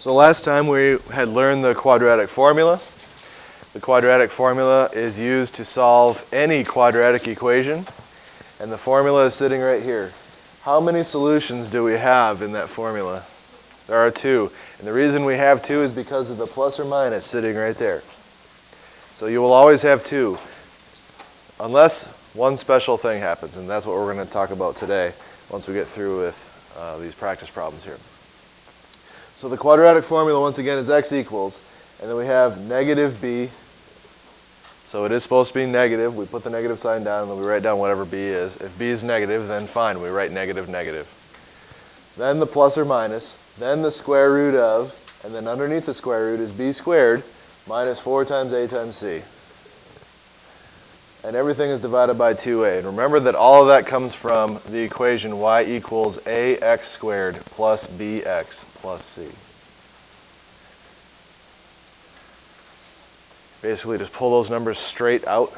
So last time we had learned the quadratic formula. The quadratic formula is used to solve any quadratic equation, and the formula is sitting right here. How many solutions do we have in that formula? There are two, and the reason we have two is because of the plus or minus sitting right there. So you will always have two, unless one special thing happens, and that's what we're going to talk about today once we get through with these practice problems here. So the quadratic formula, once again, is x equals, and then we have negative b. So it is supposed to be negative. We put the negative sign down, and then we write down whatever b is. If b is negative, then fine, we write negative, negative. Then the plus or minus, then the square root of, and then underneath the square root is b squared minus 4 times a times c. And everything is divided by 2a. And remember that all of that comes from the equation y equals ax squared plus bx plus c. Basically, just pull those numbers straight out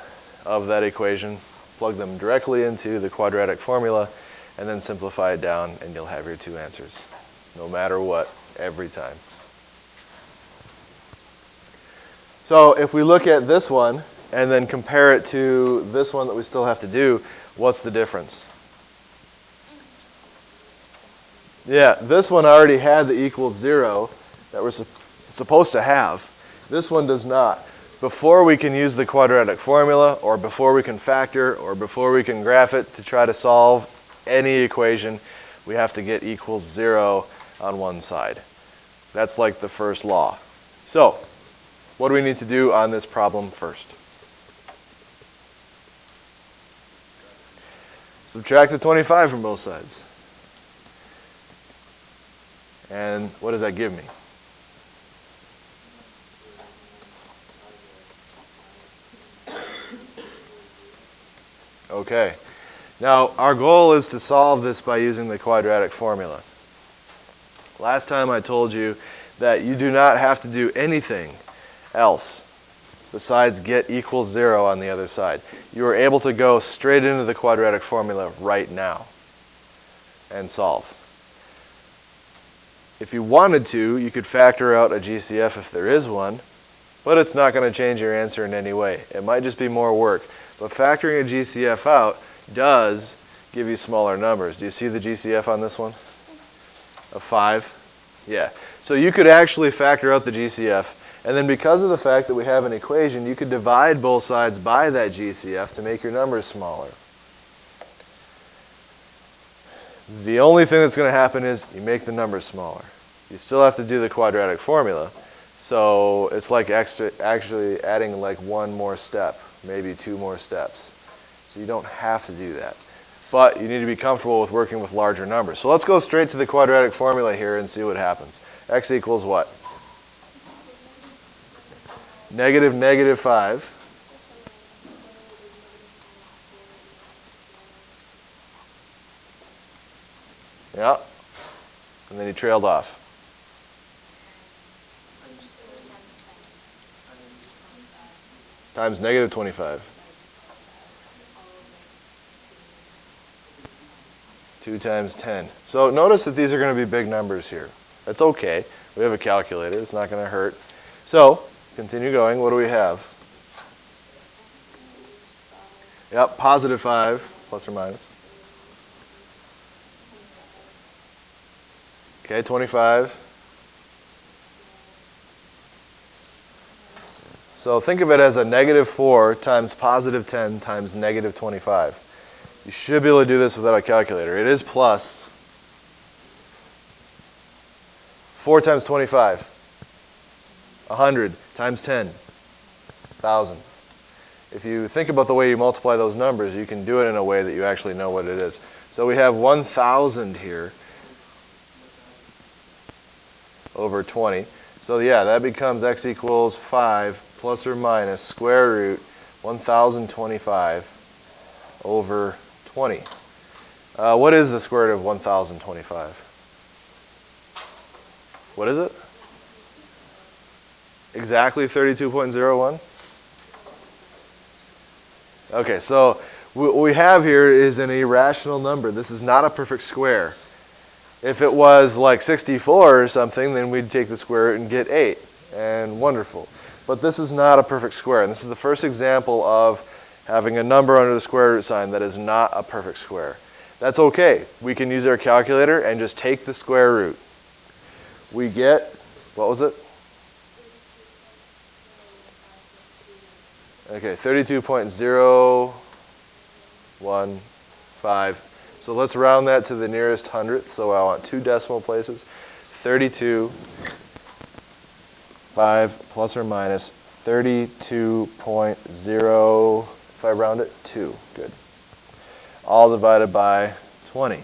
of that equation, plug them directly into the quadratic formula, and then simplify it down, and you'll have your two answers, no matter what, every time. So if we look at this one and then compare it to this one that we still have to do, what's the difference? Yeah, this one already had the equals 0 that we're supposed to have. This one does not. Before we can use the quadratic formula, or before we can factor, or before we can graph it to try to solve any equation, we have to get equals 0 on one side. That's like the first law. So, what do we need to do on this problem first? Subtract the 25 from both sides. And what does that give me? Okay. Now, our goal is to solve this by using the quadratic formula. Last time I told you that you do not have to do anything else besides get equals 0 on the other side. You are able to go straight into the quadratic formula right now and solve. If you wanted to, you could factor out a GCF if there is one, but it's not going to change your answer in any way. It might just be more work. But factoring a GCF out does give you smaller numbers. Do you see the GCF on this one? Of 5? Yeah. So you could actually factor out the GCF, and then because of the fact that we have an equation, you could divide both sides by that GCF to make your numbers smaller. The only thing that's going to happen is you make the numbers smaller. You still have to do the quadratic formula, so it's like actually adding like one more step, maybe 2 more steps. So you don't have to do that. But you need to be comfortable with working with larger numbers. So let's go straight to the quadratic formula here and see what happens. X equals what? Negative negative 5. Yeah. And then he trailed off. Times negative 25. 2 times 10. So notice that these are going to be big numbers here. That's okay. We have a calculator. It's not going to hurt. So, continue going. What do we have? Yep, positive 5, plus or minus. Okay, 25. So think of it as a negative 4 times positive 10 times negative 25. You should be able to do this without a calculator. It is plus 4 times 25. 100 times 10. 1,000. If you think about the way you multiply those numbers, you can do it in a way that you actually know what it is. So we have 1,000 here over 20. So yeah, that becomes x equals 5 plus or minus square root 1,025 over 20. What is the square root of 1,025? What is it? Exactly 32.01? Okay, so what we have here is an irrational number. This is not a perfect square. If it was like 64 or something, then we'd take the square root and get 8. And wonderful. But this is not a perfect square. And this is the first example of having a number under the square root sign that is not a perfect square. That's okay. We can use our calculator and just take the square root. We get, what was it? Okay, 32.015. So let's round that to the nearest hundredth. So I want 2 decimal places. 32, 5 plus or minus 32.0, if I round it, 2. Good. All divided by 20.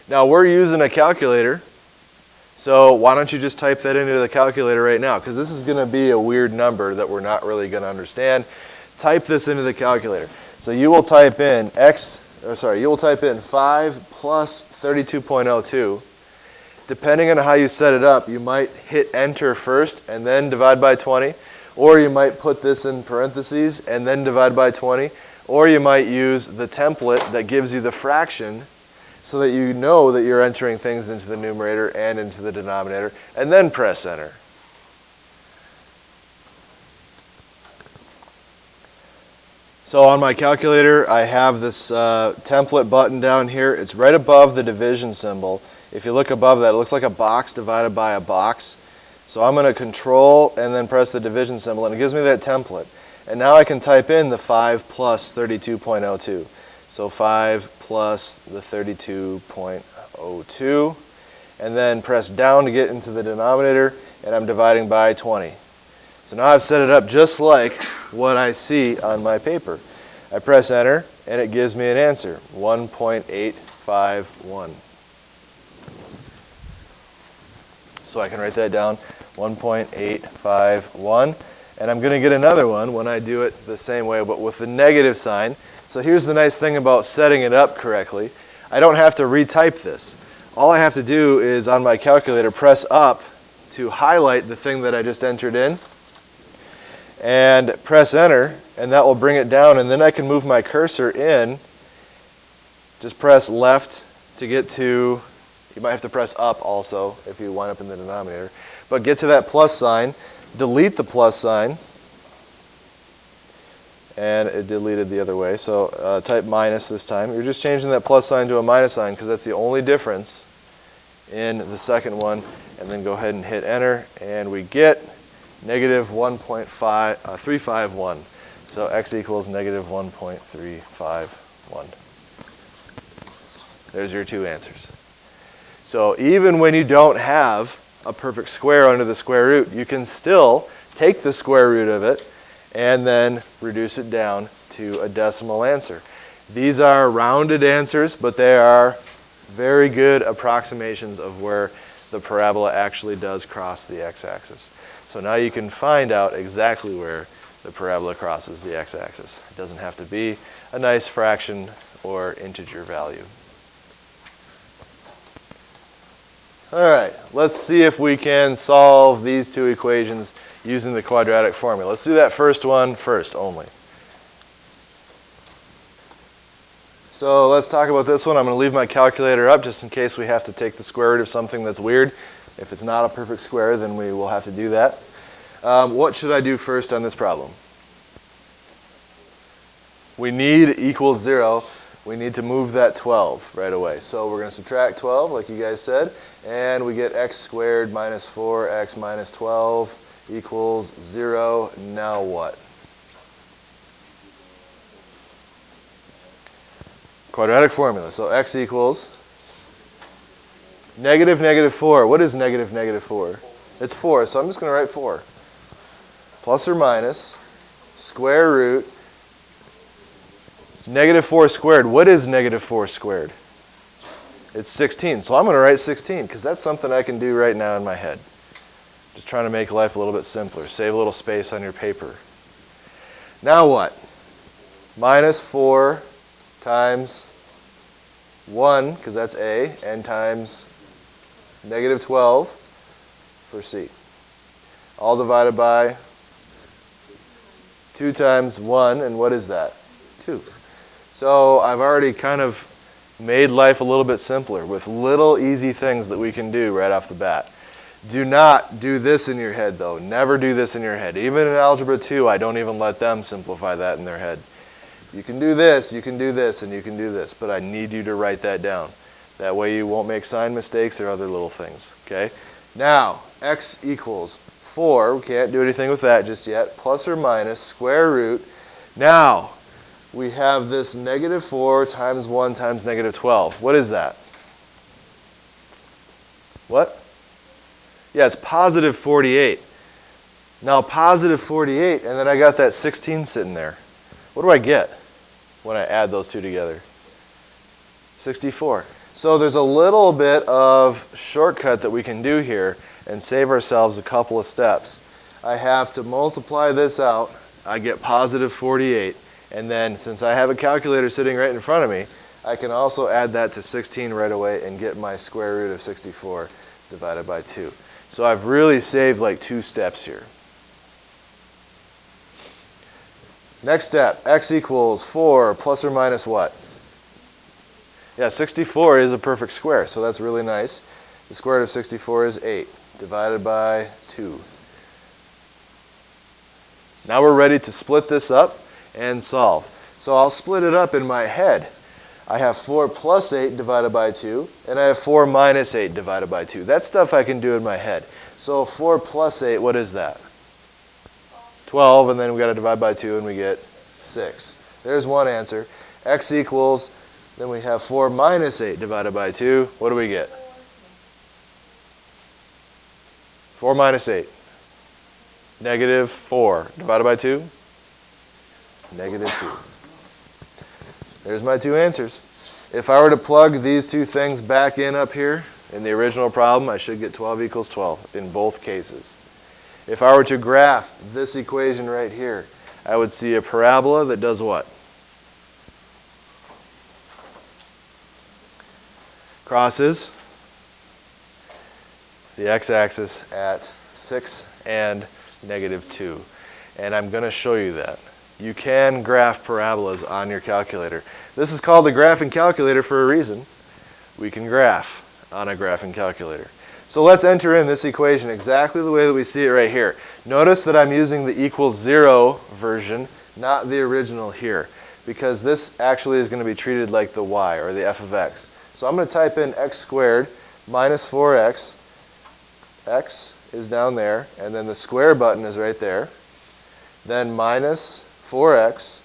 Now we're using a calculator, so why don't you just type that into the calculator right now? Because this is going to be a weird number that we're not really going to understand. Type this into the calculator. So you will type in 5 plus 32.02. Depending on how you set it up, you might hit enter first and then divide by 20, or you might put this in parentheses and then divide by 20, or you might use the template that gives you the fraction so that you know that you're entering things into the numerator and into the denominator, and then press enter. So on my calculator, I have this template button down here. It's right above the division symbol. If you look above that, it looks like a box divided by a box. So I'm going to control and then press the division symbol, and it gives me that template. And now I can type in the 5 plus 32.02. So 5 plus the 32.02, and then press down to get into the denominator, and I'm dividing by 20. So now I've set it up just like what I see on my paper. I press enter, and it gives me an answer, 1.851. So I can write that down, 1.851. And I'm going to get another one when I do it the same way, but with the negative sign. So here's the nice thing about setting it up correctly. I don't have to retype this. All I have to do is, on my calculator, press up to highlight the thing that I just entered in, and press enter, and that will bring it down. And then I can move my cursor in. Just press left to get to, you might have to press up also if you wind up in the denominator, but get to that plus sign, delete the plus sign, and it deleted the other way, so type minus this time. You're just changing that plus sign to a minus sign because that's the only difference in the second one, and then go ahead and hit enter, and we get negative 1.351. So x equals negative 1.351. There's your 2 answers. So even when you don't have a perfect square under the square root, you can still take the square root of it and then reduce it down to a decimal answer. These are rounded answers, but they are very good approximations of where the parabola actually does cross the x-axis. So now you can find out exactly where the parabola crosses the x-axis. It doesn't have to be a nice fraction or integer value. All right, let's see if we can solve these 2 equations using the quadratic formula. Let's do that first one first only. So let's talk about this one. I'm going to leave my calculator up just in case we have to take the square root of something that's weird. If it's not a perfect square, then we will have to do that. What should I do first on this problem? We need equals 0. We need to move that 12 right away. So we're going to subtract 12, like you guys said, and we get x squared minus 4x minus 12 equals 0. Now what? Quadratic formula. So x equals negative negative 4. What is negative negative 4? It's 4, so I'm just going to write 4. Plus or minus square root negative 4 squared. What is negative 4 squared? It's 16. So I'm going to write 16 because that's something I can do right now in my head. Just trying to make life a little bit simpler. Save a little space on your paper. Now what? Minus 4 times 1, because that's A, and times negative 12 for C. All divided by 2 times 1, and what is that? 2. So I've already kind of made life a little bit simpler with little easy things that we can do right off the bat. Do not do this in your head, though. Never do this in your head. Even in Algebra 2, I don't even let them simplify that in their head. You can do this, you can do this, and you can do this, but I need you to write that down. That way you won't make sign mistakes or other little things, okay? Now, x equals 4, we can't do anything with that just yet, plus or minus square root. Now, we have this negative 4 times 1 times negative 12. What is that? What? Yeah, it's positive 48. Now, positive 48, and then I got that 16 sitting there. What do I get when I add those two together? 64. So there's a little bit of shortcut that we can do here and save ourselves a couple of steps. I have to multiply this out. I get positive 48. And then, since I have a calculator sitting right in front of me, I can also add that to 16 right away and get my square root of 64 divided by 2. So I've really saved like 2 steps here. Next step, x equals 4 plus or minus what? Yeah, 64 is a perfect square, so that's really nice. The square root of 64 is 8 divided by 2. Now we're ready to split this up and solve. So I'll split it up in my head. I have 4 plus 8 divided by 2, and I have 4 minus 8 divided by 2. That's stuff I can do in my head. So 4 plus 8, what is that? 12, and then we got to divide by 2, and we get 6. There's one answer. X equals, then we have 4 minus 8 divided by 2. What do we get? 4 minus 8. Negative 4 divided by 2. Negative 2. There's my 2 answers. If I were to plug these 2 things back in up here in the original problem, I should get 12 equals 12 in both cases. If I were to graph this equation right here, I would see a parabola that does what? Crosses the x-axis at 6 and negative 2. And I'm going to show you that. You can graph parabolas on your calculator. This is called the graphing calculator for a reason. We can graph on a graphing calculator. So let's enter in this equation exactly the way that we see it right here. Notice that I'm using the equals 0 version, not the original here, because this actually is going to be treated like the y, or the f of x. So I'm going to type in x squared minus 4x. X is down there, and then the square button is right there. Then minus 4x,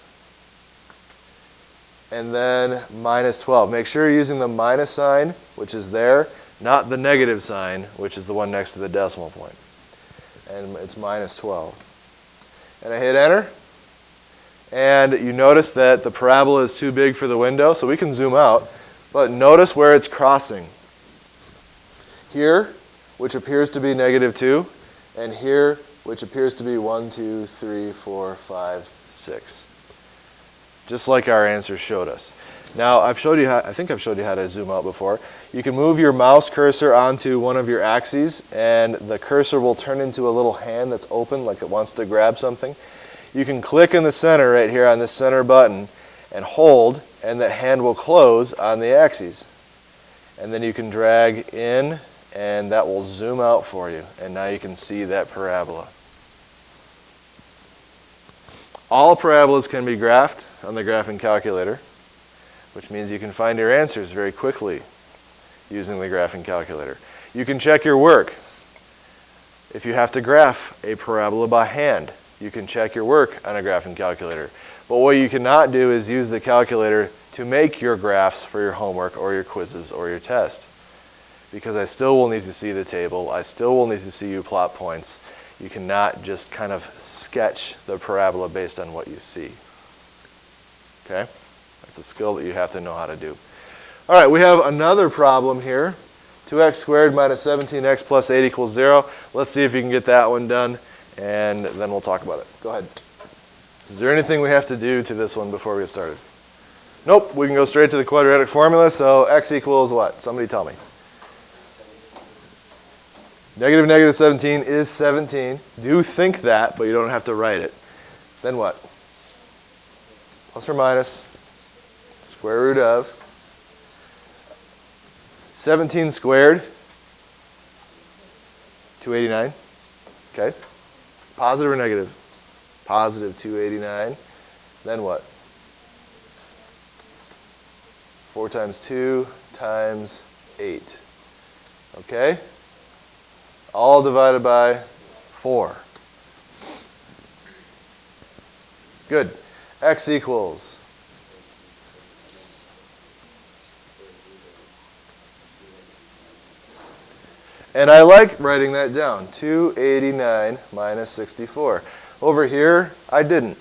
and then minus 12. Make sure you're using the minus sign, which is there, not the negative sign, which is the one next to the decimal point. And it's minus 12. And I hit enter, and you notice that the parabola is too big for the window, so we can zoom out, but notice where it's crossing. Here, which appears to be negative 2, and here, which appears to be 1, 2, 3, 4, 5, 6. Just like our answer showed us. Now, I think I've showed you how to zoom out before. You can move your mouse cursor onto one of your axes, and the cursor will turn into a little hand that's open, like it wants to grab something. You can click in the center right here on this center button and hold, and that hand will close on the axes. And then you can drag in, and that will zoom out for you. And now you can see that parabola. All parabolas can be graphed on the graphing calculator, which means you can find your answers very quickly using the graphing calculator. You can check your work. If you have to graph a parabola by hand, you can check your work on a graphing calculator. But what you cannot do is use the calculator to make your graphs for your homework or your quizzes or your test. Because I still will need to see the table. I still will need to see you plot points. You cannot just kind of sketch the parabola based on what you see. Okay? That's a skill that you have to know how to do. All right, we have another problem here. 2x squared minus 17x plus 8 equals 0. Let's see if you can get that one done, and then we'll talk about it. Go ahead. Is there anything we have to do to this one before we get started? Nope, we can go straight to the quadratic formula. So x equals what? Somebody tell me. Negative negative 17 is 17. Do think that, but you don't have to write it. Then what? Plus or minus square root of 17 squared, 289. Okay. Positive or negative? Positive 289. Then what? 4 times 2 times 8. Okay? All divided by 4. Good. X equals. And I like writing that down. 289 minus 64. Over here, I didn't.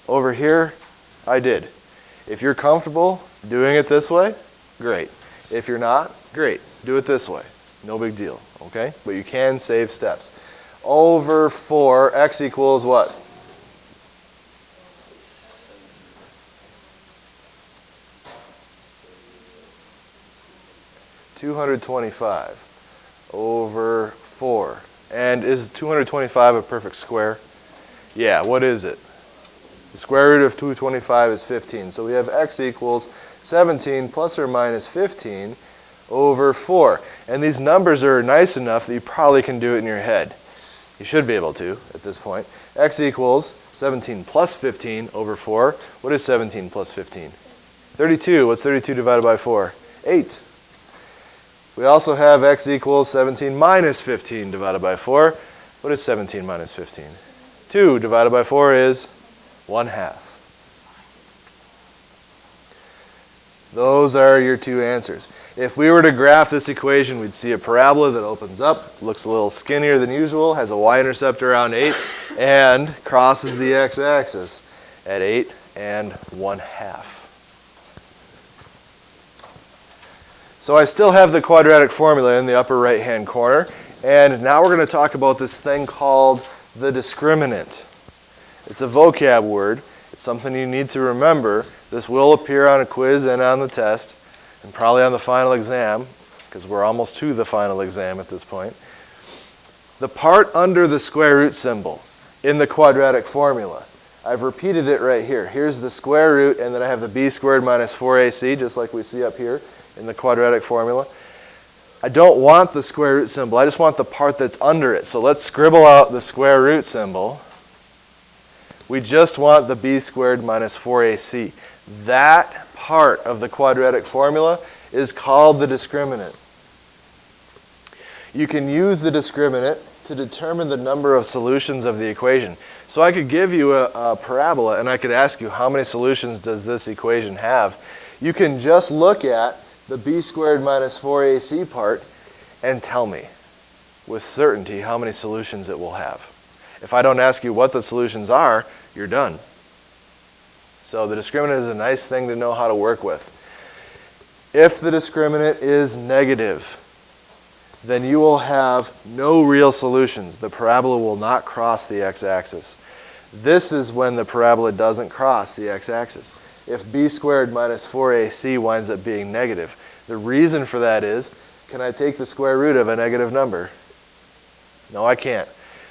Over here, I did. If you're comfortable doing it this way, great. If you're not, great. Do it this way. No big deal, okay? But you can save steps. Over 4, x equals what? $225 over 4. And is 225 a perfect square? Yeah, what is it? The square root of 225 is 15. So we have x equals 17 plus or minus 15 over 4. And these numbers are nice enough that you probably can do it in your head. You should be able to at this point. X equals 17 plus 15 over 4. What is 17 plus 15? 32. What's 32 divided by 4? 8. We also have x equals 17 minus 15 divided by 4. What is 17 minus 15? 2 divided by 4 is 1/2. Those are your two answers. If we were to graph this equation, we'd see a parabola that opens up, looks a little skinnier than usual, has a y-intercept around 8, and crosses the x-axis at 8 and 1/2. So I still have the quadratic formula in the upper right-hand corner, and now we're going to talk about this thing called the discriminant. It's a vocab word. It's something you need to remember. This will appear on a quiz and on the test, and probably on the final exam, because we're almost to the final exam at this point. The part under the square root symbol in the quadratic formula, I've repeated it right here. Here's the square root, and then I have the b squared minus 4ac, just like we see up here in the quadratic formula. I don't want the square root symbol. I just want the part that's under it. So let's scribble out the square root symbol. We just want the b squared minus 4ac. That part of the quadratic formula is called the discriminant. You can use the discriminant to determine the number of solutions of the equation. So I could give you a parabola and I could ask you, how many solutions does this equation have? You can just look at the b squared minus 4ac part and tell me with certainty how many solutions it will have. If I don't ask you what the solutions are, you're done. So the discriminant is a nice thing to know how to work with. If the discriminant is negative, then you will have no real solutions. The parabola will not cross the x-axis. This is when the parabola doesn't cross the x-axis. If b squared minus 4ac winds up being negative. The reason for that is, can I take the square root of a negative number? No, I can't.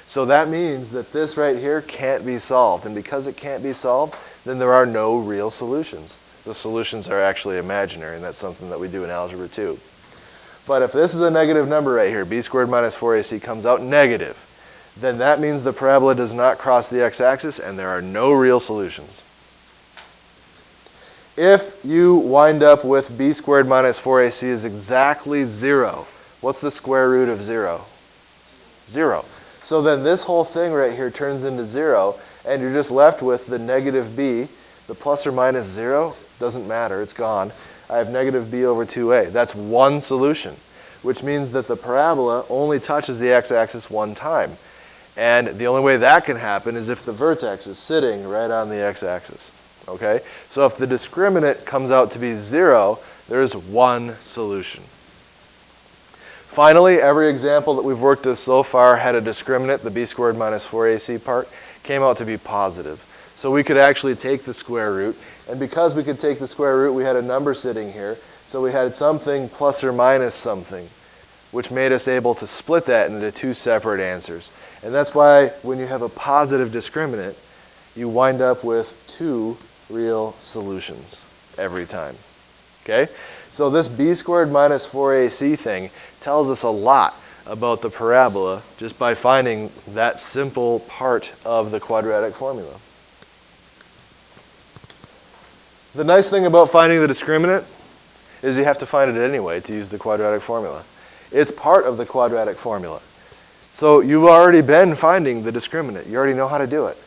So that means that this right here can't be solved. And because it can't be solved, then there are no real solutions. The solutions are actually imaginary, and that's something that we do in Algebra 2. But if this is a negative number right here, b squared minus 4ac comes out negative, then that means the parabola does not cross the x-axis, and there are no real solutions. If you wind up with b squared minus 4ac is exactly 0, what's the square root of 0? 0. So then this whole thing right here turns into 0, and you're just left with the negative b. The plus or minus 0 doesn't matter, it's gone. I have negative b over 2a. That's one solution, which means that the parabola only touches the x-axis one time. And the only way that can happen is if the vertex is sitting right on the x-axis. Okay? So if the discriminant comes out to be 0, there's one solution. Finally, every example that we've worked with so far had a discriminant. The b squared minus 4ac part came out to be positive. So we could actually take the square root, and because we could take the square root, we had a number sitting here. So we had something plus or minus something, which made us able to split that into two separate answers. And that's why when you have a positive discriminant, you wind up with two real solutions every time. Okay? So this b squared minus 4ac thing tells us a lot about the parabola just by finding that simple part of the quadratic formula. The nice thing about finding the discriminant is you have to find it anyway to use the quadratic formula. It's part of the quadratic formula. So you've already been finding the discriminant. You already know how to do it.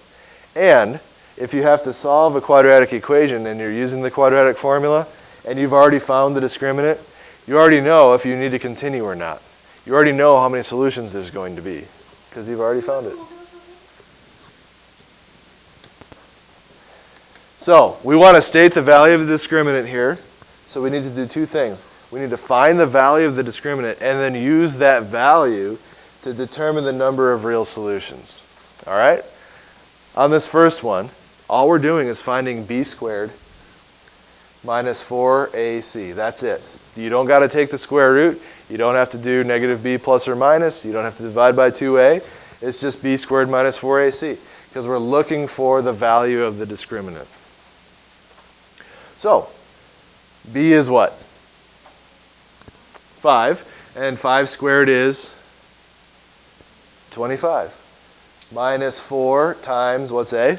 And if you have to solve a quadratic equation and you're using the quadratic formula and you've already found the discriminant, you already know if you need to continue or not. You already know how many solutions there's going to be because you've already found it. So we want to state the value of the discriminant here. So we need to do two things. We need to find the value of the discriminant and then use that value to determine the number of real solutions. All right? On this first one, all we're doing is finding b squared minus 4ac. That's it. You don't got to take the square root. You don't have to do negative b plus or minus. You don't have to divide by 2a. It's just b squared minus 4ac because we're looking for the value of the discriminant. So, b is what? 5. And 5 squared is 25. Minus 4 times, what's a?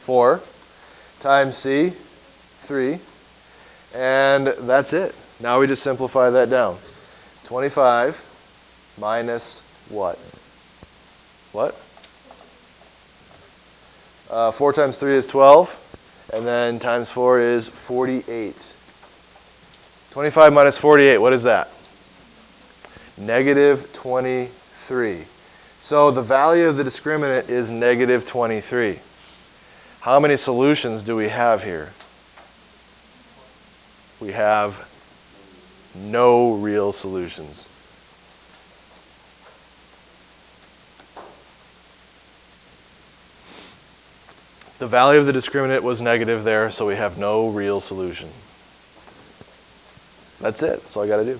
4. Times c, 3. And that's it. Now we just simplify that down. 25 minus what? What? 4 times 3 is 12. And then times 4 is 48. 25 minus 48, what is that? Negative 23. So the value of the discriminant is negative 23. How many solutions do we have here? We have no real solutions. The value of the discriminant was negative there, so we have no real solution. That's it. That's all I got to do.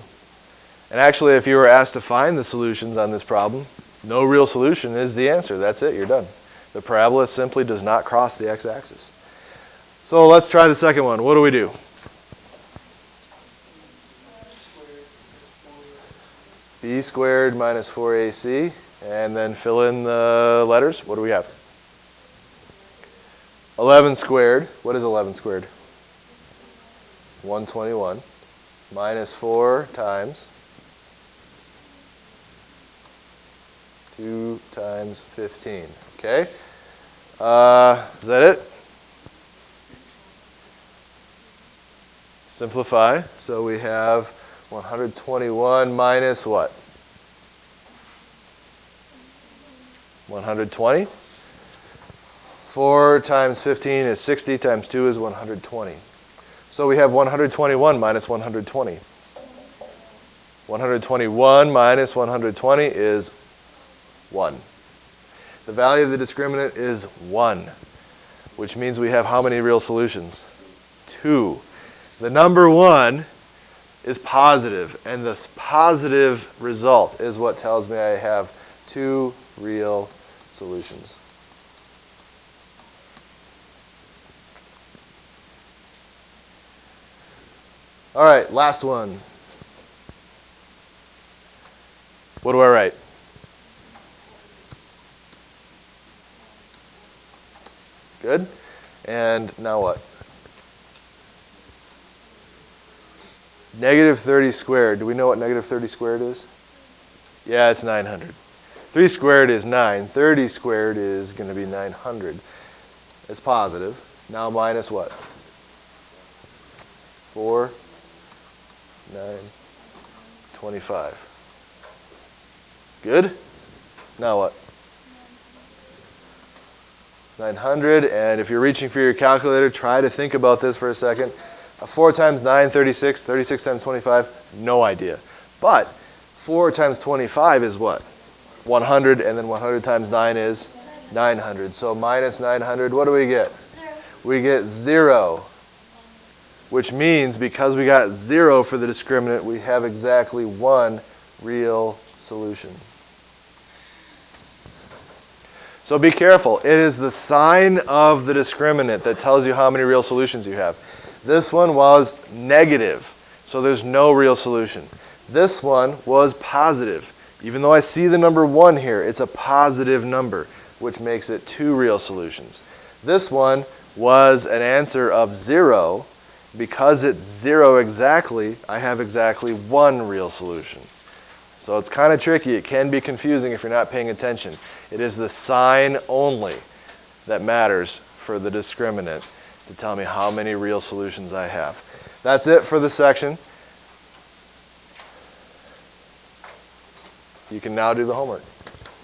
And actually, if you were asked to find the solutions on this problem, no real solution is the answer. That's it. You're done. The parabola simply does not cross the x-axis. So let's try the second one. What do we do? b squared minus 4ac, and then fill in the letters. What do we have? 11 squared. What is 11 squared? 121 minus 4 times 2 times 15. Okay? Is that it? Simplify. So we have 121 minus what? 120. 4 times 15 is 60, times 2 is 120. So we have 121 minus 120. 121 minus 120 is 1. The value of the discriminant is 1, which means we have how many real solutions? 2. The number 1 is positive, and this positive result is what tells me I have 2 real solutions. All right, last one. What do I write? Good. And now what? Negative 30 squared. Do we know what negative 30 squared is? Yeah, it's 900. 3 squared is 9. 30 squared is going to be 900. It's positive. Now minus what? 4, 9, 25. Good? Now what? 900, and if you're reaching for your calculator, try to think about this for a second. 4 times 9, 36. 36 times 25, no idea. But 4 times 25 is what? 100, and then 100 times 9 is 900. So minus 900, what do we get? 0. We get 0. Which means because we got 0 for the discriminant, we have exactly 1 real solution. So be careful. It is the sign of the discriminant that tells you how many real solutions you have. This one was negative, so there's no real solution. This one was positive. Even though I see the number 1 here, it's a positive number, which makes it 2 real solutions. This one was an answer of 0. Because it's 0 exactly, I have exactly 1 real solution. So it's kind of tricky. It can be confusing if you're not paying attention. It is the sign only that matters for the discriminant to tell me how many real solutions I have. That's it for the section. You can now do the homework.